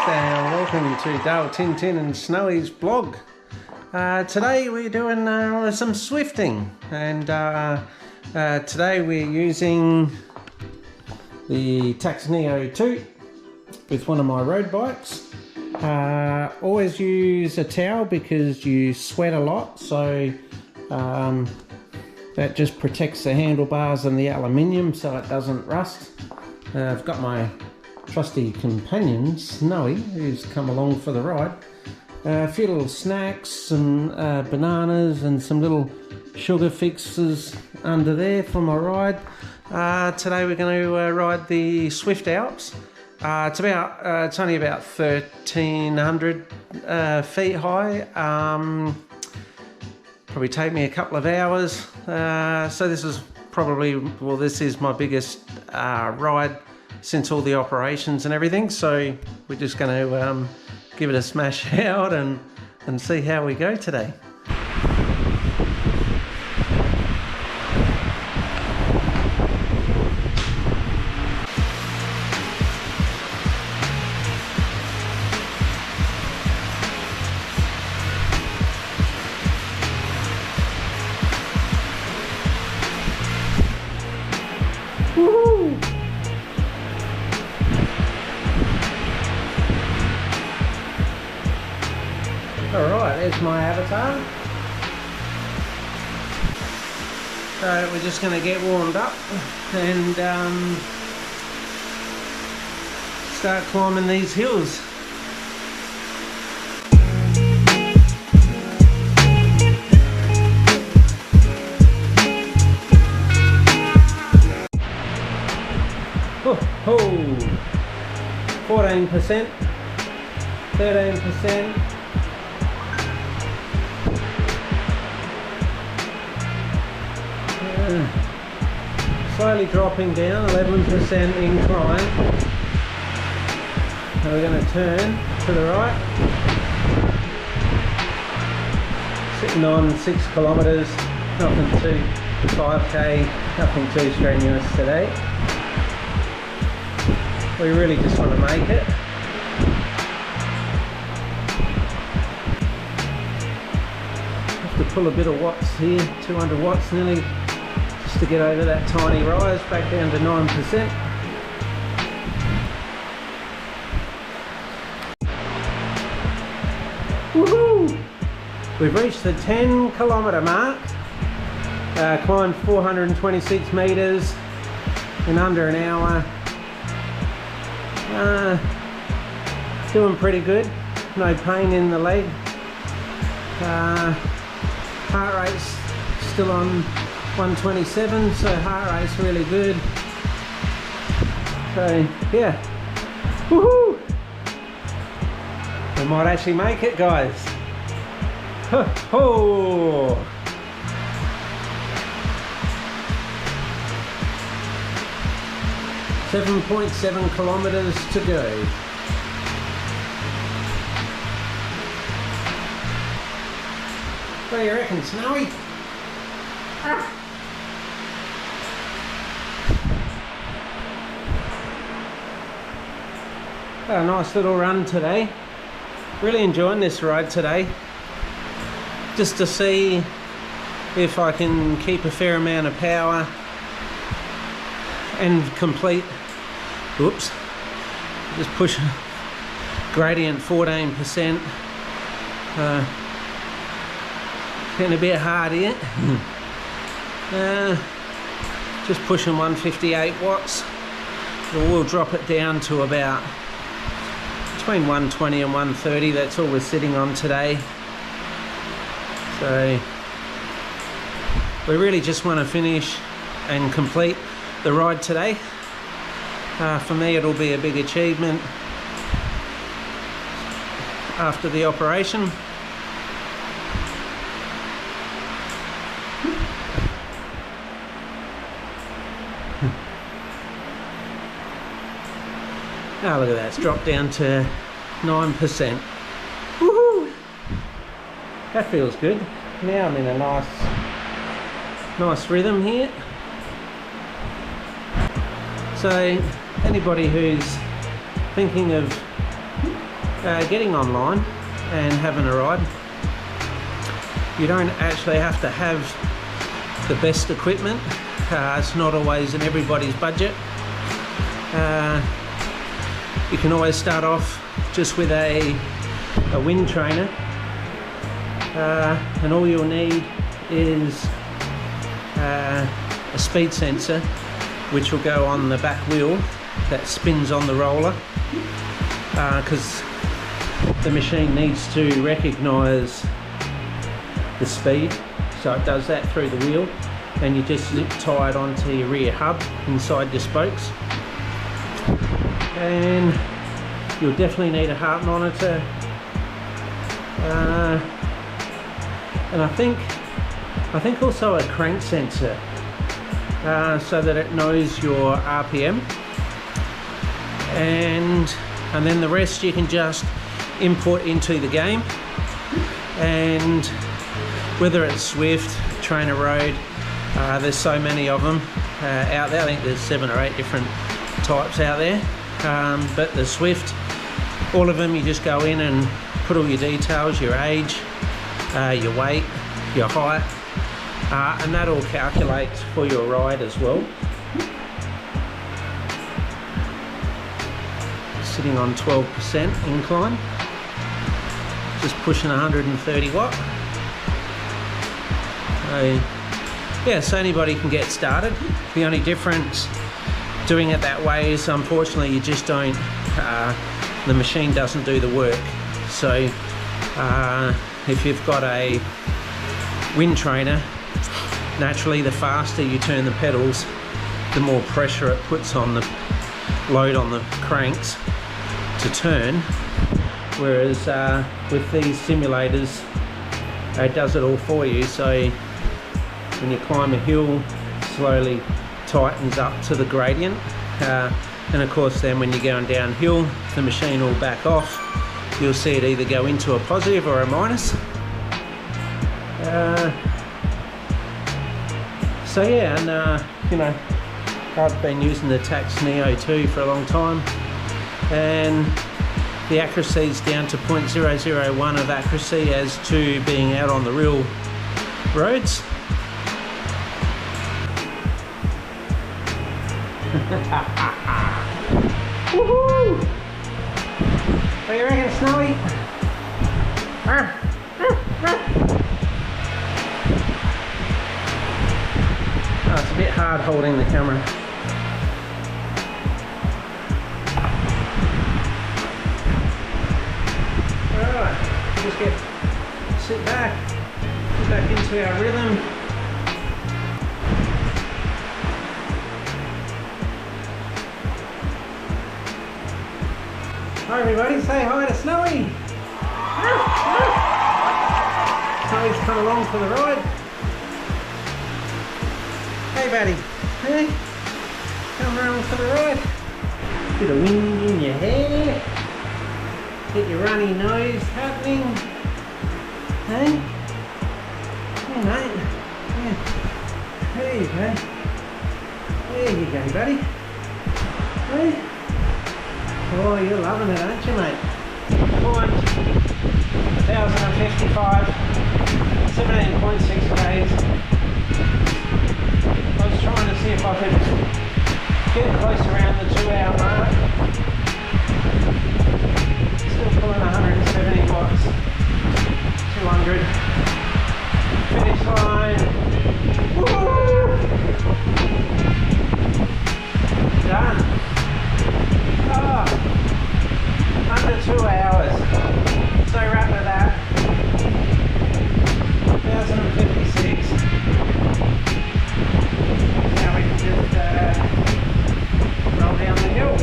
Welcome to Dale Tintin and Snowy's blog. Today we're doing some swifting, and today we're using the Tacx Neo 2 with one of my road bikes. Always use a towel because you sweat a lot, so that just protects the handlebars and the aluminium so it doesn't rust. I've got my trusty companion Snowy, who's come along for the ride. A few little snacks, some bananas and some little sugar fixes under there for my ride. Today we're going to ride the Swift Alps. It's only about 1,300 feet high. Probably take me a couple of hours. So this is this is my biggest ride since all the operations and everything. So we're just going to give it a smash out and see how we go today. Woohoo! Alright, there's my avatar. So we're just going to get warmed up and start climbing these hills. Oh, 14%, 13%. Slowly dropping down, 11% incline. And we're going to turn to the right. Sitting on 6 kilometres, nothing too 5k, nothing too strenuous today. We really just want to make it. Have to pull a bit of watts here, 200 watts nearly, just to get over that tiny rise back down to 9%. Woohoo! We've reached the 10 kilometre mark. Climbed 426 metres in under an hour. Doing pretty good, no pain in the leg. Heart rate's still on 127, so heart rate's really good. So yeah, woohoo! We might actually make it, guys. Ho ho! .7 kilometres to go. What do you reckon, Snowy? Ah. Got a nice little run today. Really enjoying this ride today. Just to see if I can keep a fair amount of power and complete, whoops, just push gradient 14%. Getting a bit hard here. Just pushing 158 watts. We'll drop it down to about between 120 and 130. That's all we're sitting on today. So we really just want to finish and complete the ride today. For me, it'll be a big achievement after the operation. Oh, look at that, it's dropped down to 9%. Woohoo! That feels good. Now I'm in a nice rhythm here. So anybody who's thinking of getting online and having a ride. You don't actually have to have the best equipment. It's not always in everybody's budget. You can always start off just with a wind trainer, and all you'll need is a speed sensor, which will go on the back wheel that spins on the roller, because the machine needs to recognise the speed, so it does that through the wheel, and you just zip tie it onto your rear hub inside your spokes. And you'll definitely need a heart monitor, and I think also a crank sensor, so that it knows your RPM, and then the rest you can just input into the game. And whether it's Swift, Trainer Road, there's so many of them out there. I think there's 7 or 8 different types out there, but the Swift, all of them, you just go in and put all your details, your age, your weight, your height, and that all calculates for your ride as well. Sitting on 12% incline, just pushing 130 watt. So yeah, so anybody can get started. The only difference doing it that way is, unfortunately, you just don't, the machine doesn't do the work. So if you've got a wind trainer, naturally the faster you turn the pedals, the more pressure it puts on the load on the cranks to turn, whereas with these simulators, it does it all for you. So when you climb a hill, slowly tightens up to the gradient, and of course then when you're going downhill, the machine will back off. You'll see it either go into a positive or a minus. So yeah, and you know, I've been using the Tacx Neo 2 for a long time, and the accuracy is down to 0.001 of accuracy as to being out on the real roads. Woohoo! What do you reckon, Snowy? Oh, it's a bit hard holding the camera. Alright, just sit back, get back into our rhythm. Hi everybody, say hi to Snowy! Snowy's come along for the ride. Hey buddy, hey? Come around for the ride. Bit of wind in your hair. Get your runny nose happening. Hey? Hey mate. Yeah. There you go. There you go buddy. Hey? Oh, you're loving it, aren't you, mate? Climbed 1,055, 17.6 k's. I was trying to see if I could get close around the 2-hour mark. Still pulling 170 watts, 200. Finish line. Woo! Done. Oh, under 2 hours. So wrap with that. 1,056. Now we can just roll down the hill.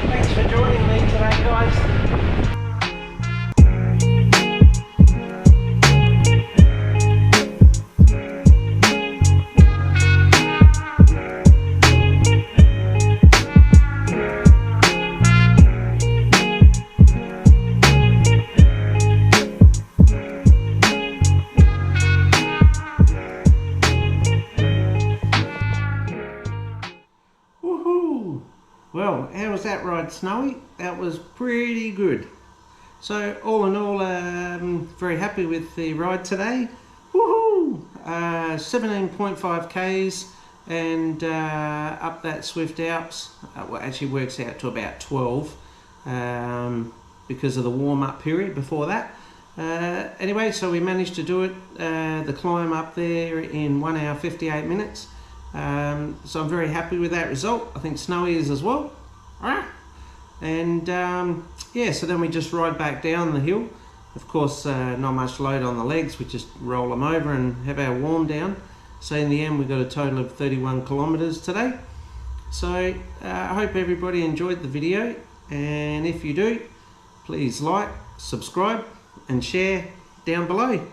Thanks for joining me today, guys. Well, how was that ride, Snowy? That was pretty good. So all in all, very happy with the ride today. Woohoo! 17.5 Ks and up that Swift Alps. Well, actually works out to about 12 because of the warm-up period before that. Anyway, so we managed to do it, the climb up there in 1 hour 58 minutes. So I'm very happy with that result. I think Snowy is as well. And yeah, so then we just ride back down the hill. Of course, not much load on the legs. We just roll them over and have our warm down. So in the end, we got a total of 31 kilometers today. So I hope everybody enjoyed the video. And if you do, please like, subscribe and share down below.